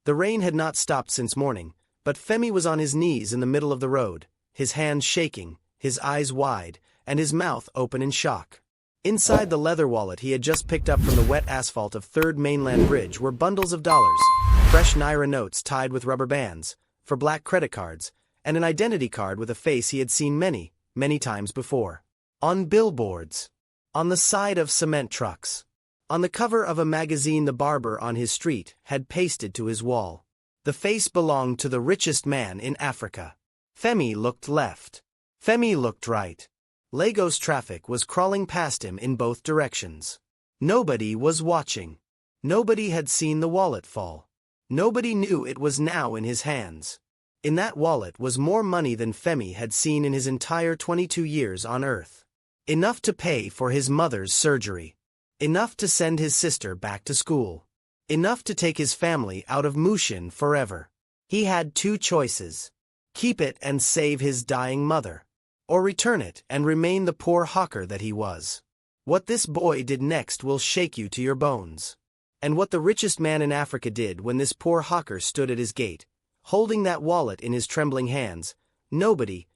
The rain had not stopped since morning, but Femi was on his knees in the middle of the road, his hands shaking, his eyes wide, and his mouth open in shock. Inside the leather wallet he had just picked up from the wet asphalt of Third Mainland Bridge were bundles of dollars, fresh naira notes tied with rubber bands, for black credit cards, and an identity card with a face he had seen many, many times before. On billboards. On the side of cement trucks. On the cover of a magazine the barber on his street had pasted to his wall. The face belonged to the richest man in Africa. Femi looked left. Femi looked right. Lagos traffic was crawling past him in both directions. Nobody was watching. Nobody had seen the wallet fall. Nobody knew it was now in his hands. In that wallet was more money than Femi had seen in his entire 22 years on Earth. Enough to pay for his mother's surgery. Enough to send his sister back to school. Enough to take his family out of Mushin forever. He had two choices. Keep it and save his dying mother. Or return it and remain the poor hawker that he was. What this boy did next will shake you to your bones. And what the richest man in Africa did when this poor hawker stood at his gate, holding that wallet in his trembling hands, nobody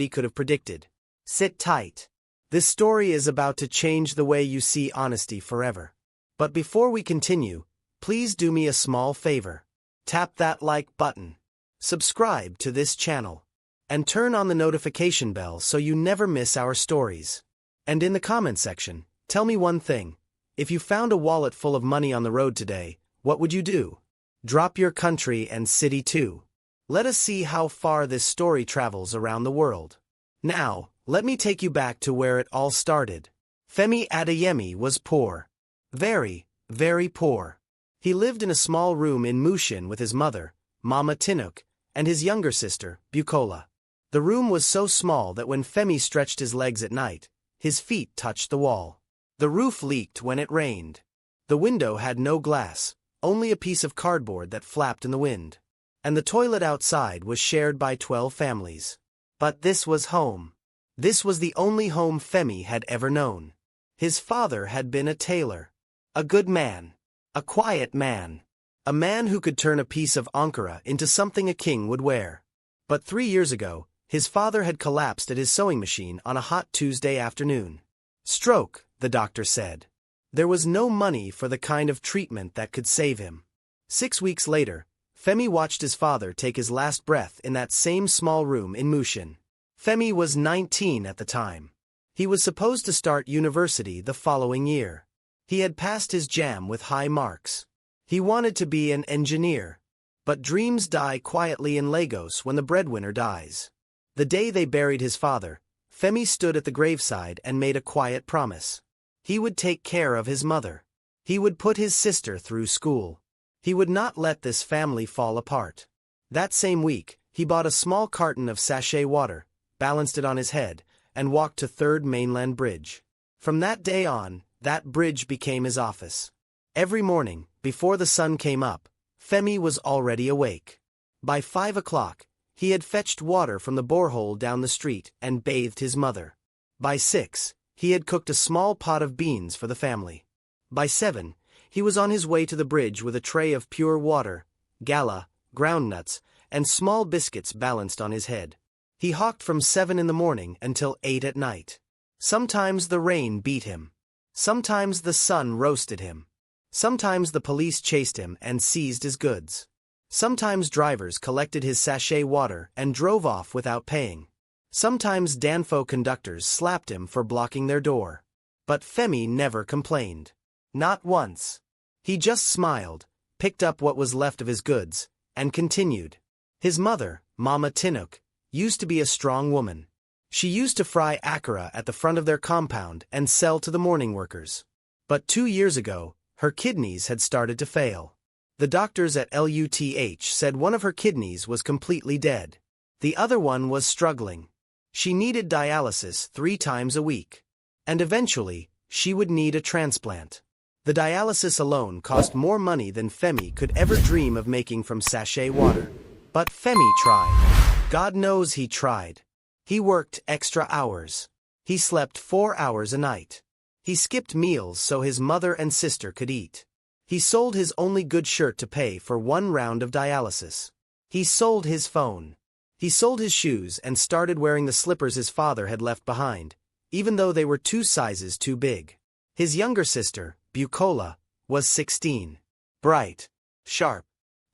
could have predicted. Sit tight. This story is about to change the way you see honesty forever. But before we continue, please do me a small favor. Tap that like button. Subscribe to this channel. And turn on the notification bell so you never miss our stories. And in the comment section, tell me one thing. If you found a wallet full of money on the road today, what would you do? Drop your country and city too. Let us see how far this story travels around the world. Now, let me take you back to where it all started. Femi Adeyemi was poor. Very, very poor. He lived in a small room in Mushin with his mother, Mama Tinuk, and his younger sister, Bukola. The room was so small that when Femi stretched his legs at night, his feet touched the wall. The roof leaked when it rained. The window had no glass, only a piece of cardboard that flapped in the wind. And the toilet outside was shared by 12 families. But this was home. This was the only home Femi had ever known. His father had been a tailor. A good man. A quiet man. A man who could turn a piece of Ankara into something a king would wear. But 3 years ago, his father had collapsed at his sewing machine on a hot Tuesday afternoon. Stroke, the doctor said. There was no money for the kind of treatment that could save him. 6 weeks later, Femi watched his father take his last breath in that same small room in Mushin. Femi was 19 at the time. He was supposed to start university the following year. He had passed his JAM with high marks. He wanted to be an engineer. But dreams die quietly in Lagos when the breadwinner dies. The day they buried his father, Femi stood at the graveside and made a quiet promise. He would take care of his mother. He would put his sister through school. He would not let this family fall apart. That same week, he bought a small carton of sachet water, balanced it on his head, and walked to Third Mainland Bridge. From that day on, that bridge became his office. Every morning, before the sun came up, Femi was already awake. By 5 o'clock, he had fetched water from the borehole down the street and bathed his mother. By 6, he had cooked a small pot of beans for the family. By 7, he was on his way to the bridge with a tray of pure water, gala, groundnuts, and small biscuits balanced on his head. He hawked from 7 in the morning until 8 at night. Sometimes the rain beat him. Sometimes the sun roasted him. Sometimes the police chased him and seized his goods. Sometimes drivers collected his sachet water and drove off without paying. Sometimes Danfo conductors slapped him for blocking their door. But Femi never complained. Not once. He just smiled, picked up what was left of his goods, and continued. His mother, Mama Tinuk, used to be a strong woman. She used to fry akara at the front of their compound and sell to the morning workers. But 2 years ago, her kidneys had started to fail. The doctors at LUTH said one of her kidneys was completely dead. The other one was struggling. She needed dialysis 3 times a week. And eventually, she would need a transplant. The dialysis alone cost more money than Femi could ever dream of making from sachet water. But Femi tried. God knows he tried. He worked extra hours. He slept 4 hours a night. He skipped meals so his mother and sister could eat. He sold his only good shirt to pay for one round of dialysis. He sold his phone. He sold his shoes and started wearing the slippers his father had left behind, even though they were 2 sizes too big. His younger sister, Bukola, was 16. Bright. Sharp.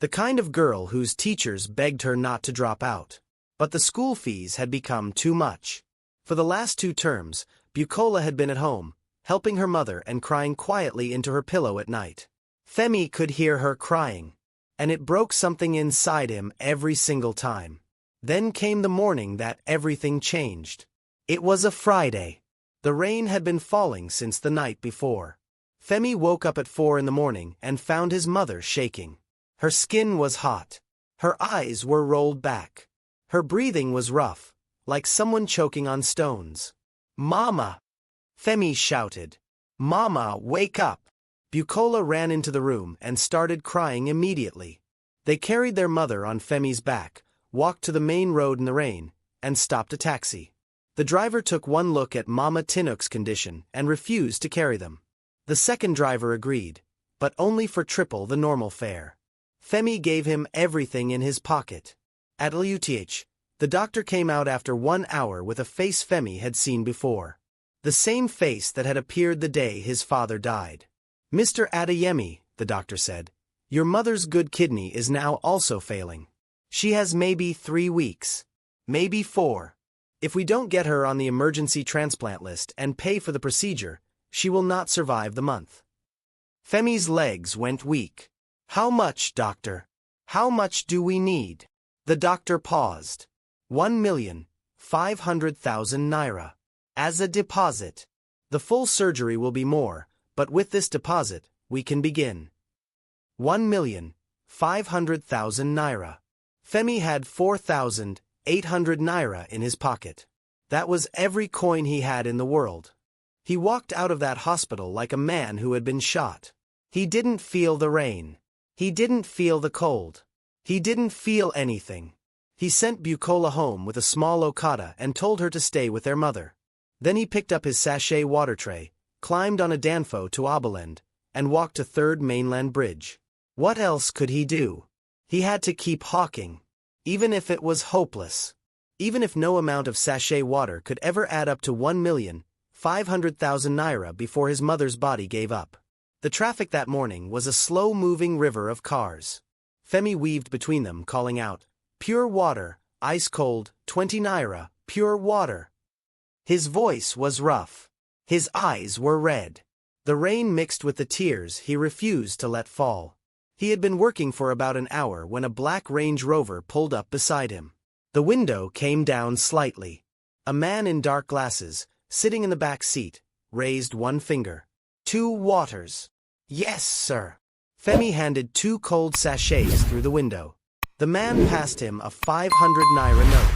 The kind of girl whose teachers begged her not to drop out. But the school fees had become too much. For the last 2 terms, Bukola had been at home, helping her mother and crying quietly into her pillow at night. Femi could hear her crying, and it broke something inside him every single time. Then came the morning that everything changed. It was a Friday. The rain had been falling since the night before. Femi woke up at 4 in the morning and found his mother shaking. Her skin was hot. Her eyes were rolled back. Her breathing was rough, like someone choking on stones. "Mama!" Femi shouted. "Mama, wake up!" Bukola ran into the room and started crying immediately. They carried their mother on Femi's back, walked to the main road in the rain, and stopped a taxi. The driver took one look at Mama Tinuk's condition and refused to carry them. The second driver agreed, but only for triple the normal fare. Femi gave him everything in his pocket. At LUTH, the doctor came out after 1 hour with a face Femi had seen before. The same face that had appeared the day his father died. "Mr. Adeyemi," the doctor said, "your mother's good kidney is now also failing. She has maybe 3 weeks. Maybe 4. If we don't get her on the emergency transplant list and pay for the procedure, she will not survive the month." Femi's legs went weak. "How much, doctor? How much do we need?" The doctor paused. 1,500,000 naira. As a deposit. The full surgery will be more, but with this deposit, we can begin. 1,500,000 naira. Femi had 4,800 naira in his pocket. That was every coin he had in the world. He walked out of that hospital like a man who had been shot. He didn't feel the rain. He didn't feel the cold. He didn't feel anything. He sent Bukola home with a small Okada and told her to stay with their mother. Then he picked up his sachet water tray, climbed on a danfo to Oberland, and walked to Third Mainland Bridge. What else could he do? He had to keep hawking. Even if it was hopeless. Even if no amount of sachet water could ever add up to 1,500,000 naira before his mother's body gave up. The traffic that morning was a slow-moving river of cars. Femi weaved between them, calling out, "Pure water, ice cold, 20 naira, pure water." His voice was rough. His eyes were red. The rain mixed with the tears he refused to let fall. He had been working for about an hour when a black Range Rover pulled up beside him. The window came down slightly. A man in dark glasses, sitting in the back seat, raised one finger. "2 waters." "Yes, sir." Femi handed 2 cold sachets through the window. The man passed him a 500 naira note.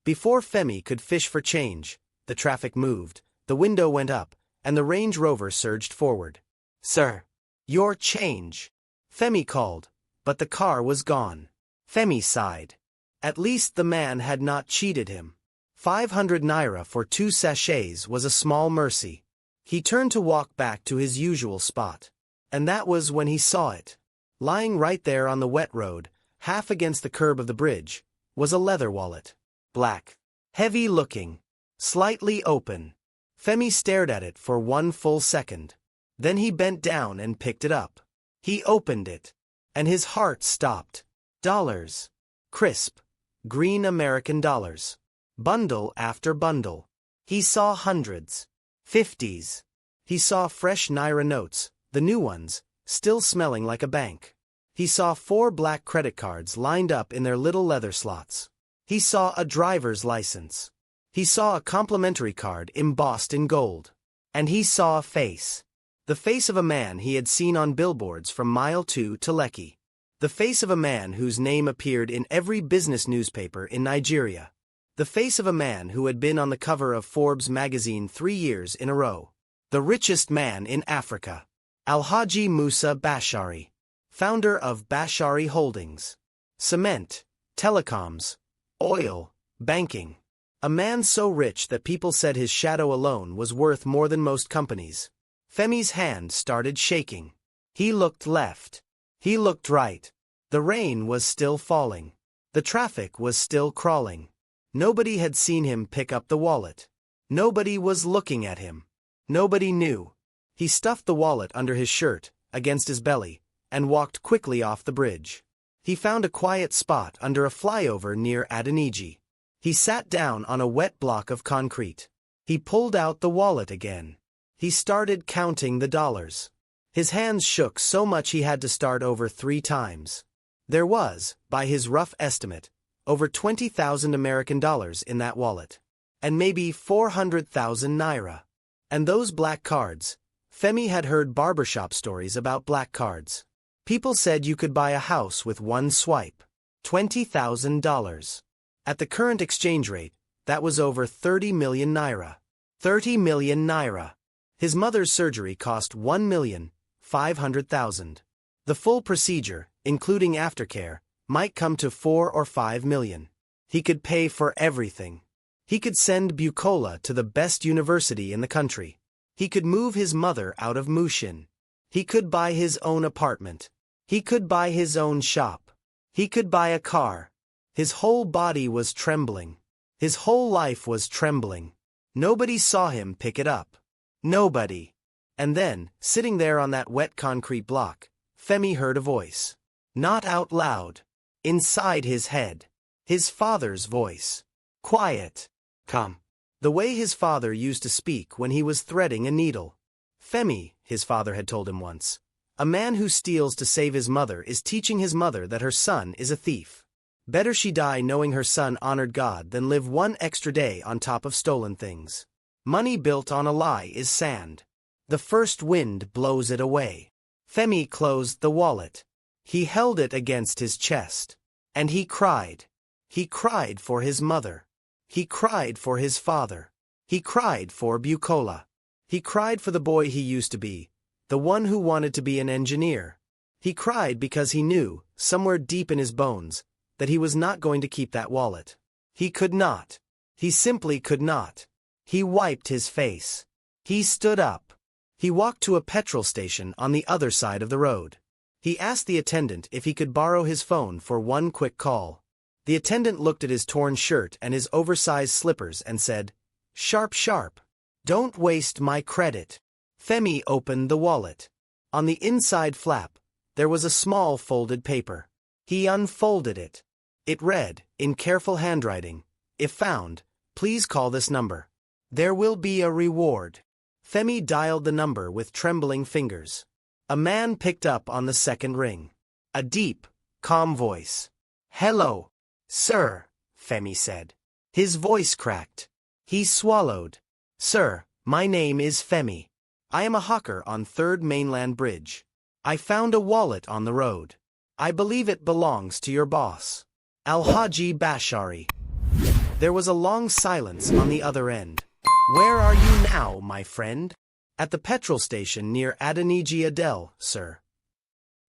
Before Femi could fish for change, the traffic moved, the window went up, and the Range Rover surged forward. "Sir, your change." Femi called, but the car was gone. Femi sighed. At least the man had not cheated him. 500 naira for 2 sachets was a small mercy. He turned to walk back to his usual spot. And that was when he saw it. Lying right there on the wet road, half against the curb of the bridge, was a leather wallet. Black. Heavy-looking. Slightly open. Femi stared at it for 1 full second. Then he bent down and picked it up. He opened it. And his heart stopped. Dollars. Crisp. Green American dollars. Bundle after bundle. He saw hundreds. 50s. He saw fresh naira notes, the new ones, still smelling like a bank. He saw 4 black credit cards lined up in their little leather slots. He saw a driver's license. He saw a complimentary card embossed in gold. And he saw a face. The face of a man he had seen on billboards from Mile 2 to Lekki. The face of a man whose name appeared in every business newspaper in Nigeria. The face of a man who had been on the cover of Forbes magazine 3 years in a row. The richest man in Africa. Alhaji Musa Bashari. Founder of Bashari Holdings. Cement, telecoms, oil, banking. A man so rich that people said his shadow alone was worth more than most companies. Femi's hand started shaking. He looked left. He looked right. The rain was still falling. The traffic was still crawling. Nobody had seen him pick up the wallet. Nobody was looking at him. Nobody knew. He stuffed the wallet under his shirt, against his belly, and walked quickly off the bridge. He found a quiet spot under a flyover near Adeniji. He sat down on a wet block of concrete. He pulled out the wallet again. He started counting the dollars. His hands shook so much he had to start over 3 times. There was, by his rough estimate, over 20,000 American dollars in that wallet. And maybe 400,000 naira. And those black cards. Femi had heard barbershop stories about black cards. People said you could buy a house with one swipe. $20,000. At the current exchange rate, that was over 30 million naira. 30 million naira. His mother's surgery cost 1,500,000. The full procedure, including aftercare, might come to 4 or 5 million. He could pay for everything. He could send Bukola to the best university in the country. He could move his mother out of Mushin. He could buy his own apartment. He could buy his own shop. He could buy a car. His whole body was trembling. His whole life was trembling. Nobody saw him pick it up. Nobody. And then, sitting there on that wet concrete block, Femi heard a voice. Not out loud. Inside his head. His father's voice. Quiet. Come. The way his father used to speak when he was threading a needle. Femi, his father had told him once. A man who steals to save his mother is teaching his mother that her son is a thief. Better she die knowing her son honored God than live one extra day on top of stolen things. Money built on a lie is sand. The first wind blows it away. Femi closed the wallet. He held it against his chest. And he cried. He cried for his mother. He cried for his father. He cried for Bukola. He cried for the boy he used to be, the one who wanted to be an engineer. He cried because he knew, somewhere deep in his bones, that he was not going to keep that wallet. He could not. He simply could not. He wiped his face. He stood up. He walked to a petrol station on the other side of the road. He asked the attendant if he could borrow his phone for one quick call. The attendant looked at his torn shirt and his oversized slippers and said, "Sharp, sharp. Don't waste my credit." Femi opened the wallet. On the inside flap, there was a small folded paper. He unfolded it. It read, in careful handwriting, "If found, please call this number. There will be a reward." Femi dialed the number with trembling fingers. A man picked up on the second ring. A deep, calm voice. "Hello, sir," Femi said. His voice cracked. He swallowed. "Sir, my name is Femi. I am a hawker on Third Mainland Bridge. I found a wallet on the road. I believe it belongs to your boss, Alhaji Bashari." There was a long silence on the other end. "Where are you now, my friend?" "At the petrol station near Adeniji Adel, sir."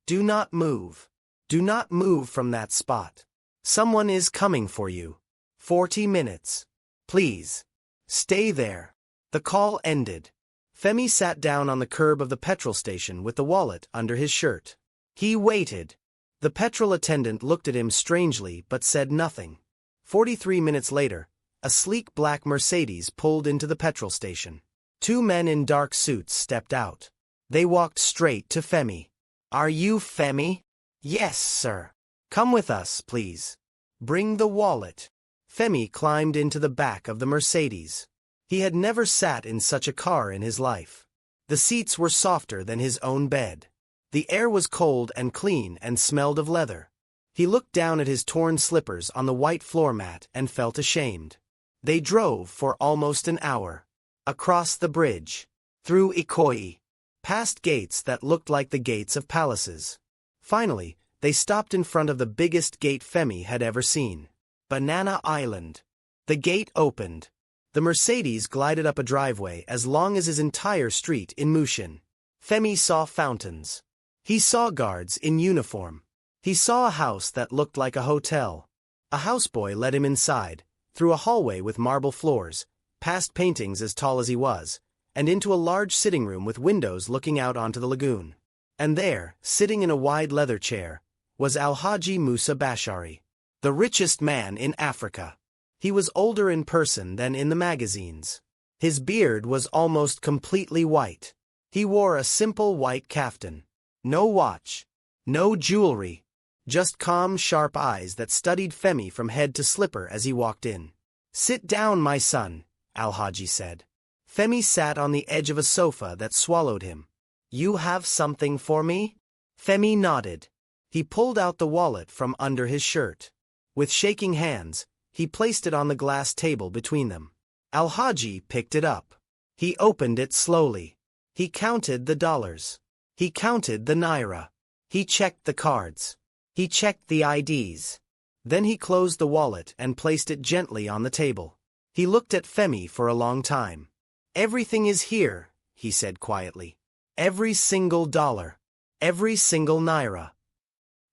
"Do not move. Do not move from that spot. Someone is coming for you. 40 minutes. Please. Stay there." The call ended. Femi sat down on the curb of the petrol station with the wallet under his shirt. He waited. The petrol attendant looked at him strangely but said nothing. 43 minutes later, a sleek black Mercedes pulled into the petrol station. 2 men in dark suits stepped out. They walked straight to Femi. "Are you Femi?" "Yes, sir." "Come with us, please." "Bring the wallet." Femi climbed into the back of the Mercedes. He had never sat in such a car in his life. The seats were softer than his own bed. The air was cold and clean and smelled of leather. He looked down at his torn slippers on the white floor mat and felt ashamed. They drove for almost an hour. Across the bridge. Through Ikoyi. Past gates that looked like the gates of palaces. Finally, they stopped in front of the biggest gate Femi had ever seen. Banana Island. The gate opened. The Mercedes glided up a driveway as long as his entire street in Mushin. Femi saw fountains. He saw guards in uniform. He saw a house that looked like a hotel. A houseboy led him inside, through a hallway with marble floors, past paintings as tall as he was, and into a large sitting room with windows looking out onto the lagoon. And there, sitting in a wide leather chair, was Alhaji Musa Bashari, the richest man in Africa. He was older in person than in the magazines. His beard was almost completely white. He wore a simple white kaftan. No watch. No jewelry. Just calm, sharp eyes that studied Femi from head to slipper as he walked in. "Sit down, my son," Alhaji said. Femi sat on the edge of a sofa that swallowed him. "You have something for me?" Femi nodded. He pulled out the wallet from under his shirt. With shaking hands, he placed it on the glass table between them. Alhaji picked it up. He opened it slowly. He counted the dollars. He counted the naira. He checked the cards. He checked the IDs. Then he closed the wallet and placed it gently on the table. He looked at Femi for a long time. "Everything is here," he said quietly. "Every single dollar. Every single naira."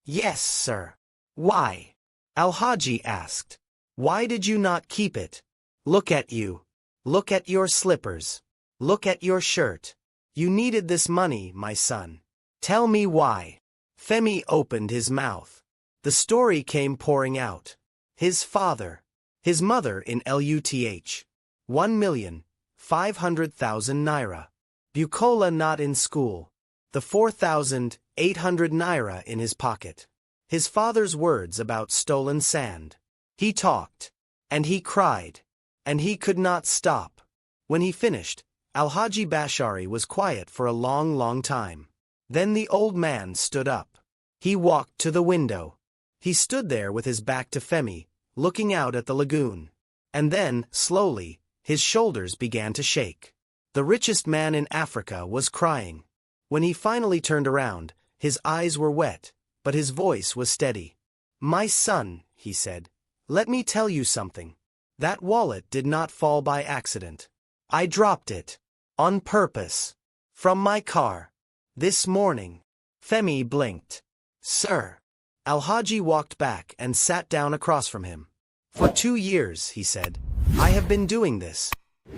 "Yes, sir." "Why?" Alhaji asked. "Why did you not keep it? Look at you. Look at your slippers. Look at your shirt. You needed this money, my son. Tell me why." Femi opened his mouth. The story came pouring out. His father. His mother in LUTH. 1,500,000 naira. Bukola not in school. The 4,800 naira in his pocket. His father's words about stolen sand. He talked. And he cried. And he could not stop. When he finished, Alhaji Bashari was quiet for a long, long time. Then the old man stood up. He walked to the window. He stood there with his back to Femi, looking out at the lagoon. And then, slowly, his shoulders began to shake. The richest man in Africa was crying. When he finally turned around, his eyes were wet, but his voice was steady. "My son," he said, "let me tell you something. That wallet did not fall by accident. I dropped it. On purpose. From my car. This morning." Femi blinked. "Sir." Alhaji walked back and sat down across from him. "For 2 years," he said, "I have been doing this.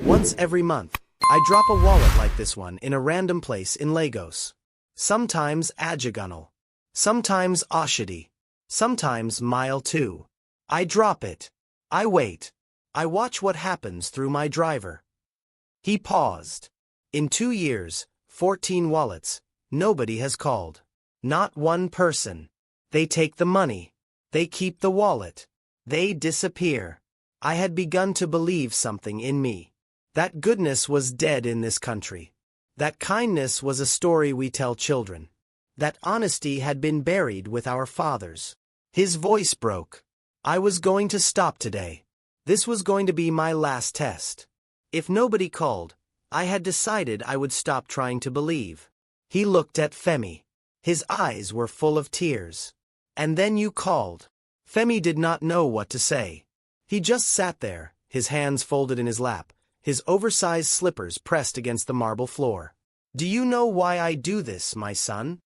Once every month, I drop a wallet like this one in a random place in Lagos. Sometimes Ajagunal. Sometimes Oshodi. Sometimes Mile 2. I drop it. I wait. I watch what happens through my driver." He paused. "In 2 years, 14 wallets, nobody has called. Not one person. They take the money. They keep the wallet. They disappear. I had begun to believe something in me. That goodness was dead in this country. That kindness was a story we tell children. That honesty had been buried with our fathers." His voice broke. "I was going to stop today. This was going to be my last test. If nobody called, I had decided I would stop trying to believe." He looked at Femi. His eyes were full of tears. "And then you called." Femi did not know what to say. He just sat there, his hands folded in his lap, his oversized slippers pressed against the marble floor. "Do you know why I do this, my son?"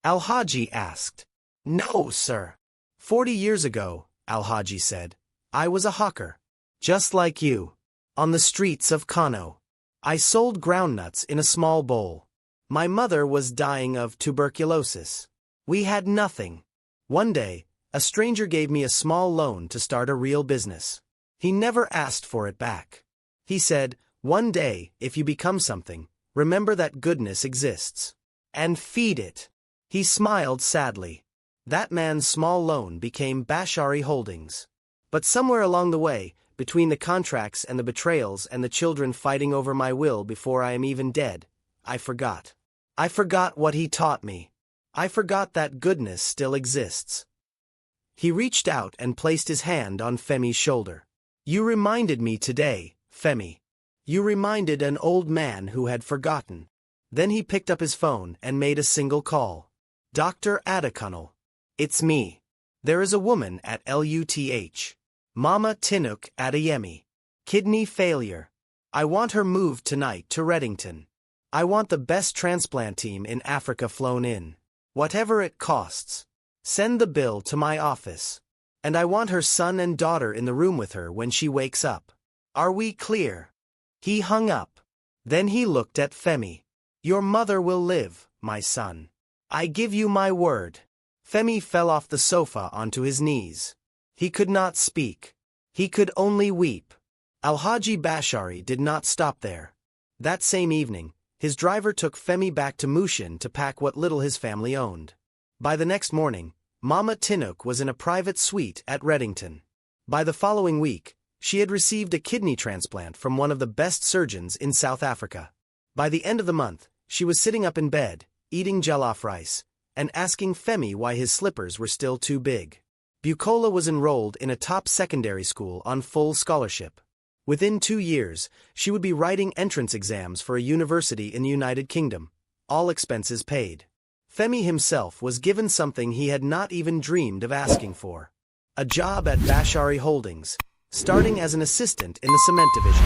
Alhaji asked. "No, sir." 40 years ago, Alhaji said, "I was a hawker. Just like you. On the streets of Kano. I sold groundnuts in a small bowl. My mother was dying of tuberculosis. We had nothing. One day, a stranger gave me a small loan to start a real business. He never asked for it back. He said, 'One day, if you become something, remember that goodness exists. And feed it.'" He smiled sadly. That man's small loan became Bashari Holdings. But somewhere along the way, between the contracts and the betrayals and the children fighting over my will before I am even dead, I forgot. I forgot what he taught me. I forgot that goodness still exists. He reached out and placed his hand on Femi's shoulder. "You reminded me today, Femi. You reminded an old man who had forgotten." Then he picked up his phone and made a single call. "Dr. Adekunle. It's me. There is a woman at LUTH. Mama Tinuk Adeyemi. Kidney failure. I want her moved tonight to Reddington. I want the best transplant team in Africa flown in. Whatever it costs. Send the bill to my office. And I want her son and daughter in the room with her when she wakes up. Are we clear?" He hung up. Then he looked at Femi. "Your mother will live, my son. I give you my word. Femi fell off the sofa onto his knees. He could not speak. He could only weep. Alhaji Bashari did not stop there. That same evening, his driver took Femi back to Mushin to pack what little his family owned. By the next morning, Mama Tinuk was in a private suite at Reddington. By the following week, she had received a kidney transplant from one of the best surgeons in South Africa. By the end of the month, she was sitting up in bed, eating jollof rice, and asking Femi why his slippers were still too big. Bukola was enrolled in a top secondary school on full scholarship. Within 2 years, she would be writing entrance exams for a university in the United Kingdom, all expenses paid. Femi himself was given something he had not even dreamed of asking for. A job at Bashari Holdings, starting as an assistant in the cement division.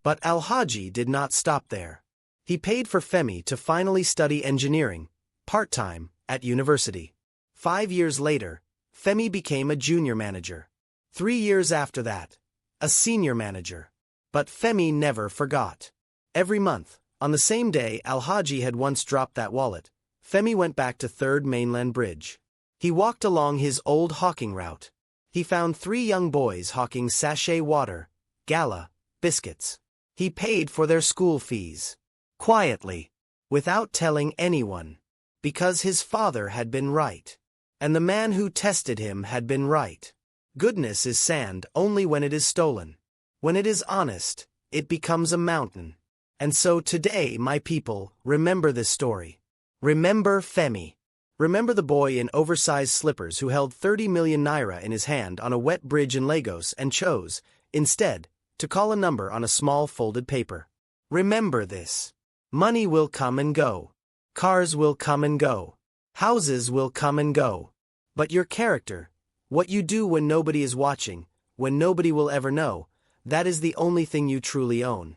But Alhaji did not stop there. He paid for Femi to finally study engineering, part-time, at university. 5 years later, Femi became a junior manager. 3 years after that, a senior manager. But Femi never forgot. Every month, on the same day Alhaji had once dropped that wallet, Femi went back to Third Mainland Bridge. He walked along his old hawking route. He found 3 young boys hawking sachet water, gala, biscuits. He paid for their school fees. Quietly, without telling anyone. Because his father had been right. And the man who tested him had been right. Goodness is sand only when it is stolen. When it is honest, it becomes a mountain. And so today, my people, remember this story. Remember Femi. Remember the boy in oversized slippers who held 30 million naira in his hand on a wet bridge in Lagos and chose, instead, to call a number on a small folded paper. Remember this. Money will come and go. Cars will come and go. Houses will come and go. But your character, what you do when nobody is watching, when nobody will ever know, that is the only thing you truly own.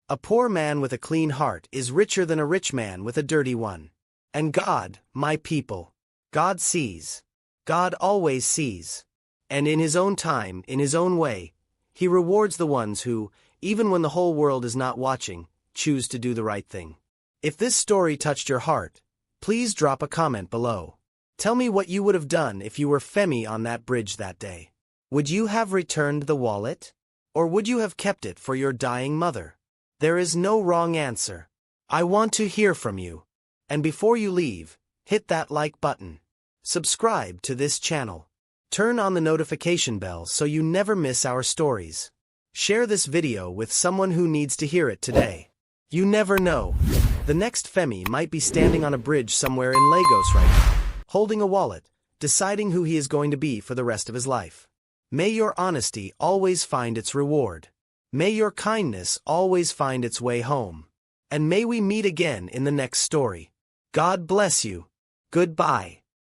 A poor man with a clean heart is richer than a rich man with a dirty one. And God, my people, God sees. God always sees. And in His own time, in His own way, He rewards the ones who, even when the whole world is not watching, choose to do the right thing. If this story touched your heart, please drop a comment below. Tell me what you would have done if you were Femi on that bridge that day. Would you have returned the wallet? Or would you have kept it for your dying mother? There is no wrong answer. I want to hear from you. And before you leave, hit that like button. Subscribe to this channel. Turn on the notification bell so you never miss our stories. Share this video with someone who needs to hear it today. You never know. The next Femi might be standing on a bridge somewhere in Lagos right now, holding a wallet, deciding who he is going to be for the rest of his life. May your honesty always find its reward. May your kindness always find its way home. And may we meet again in the next story. God bless you. Goodbye.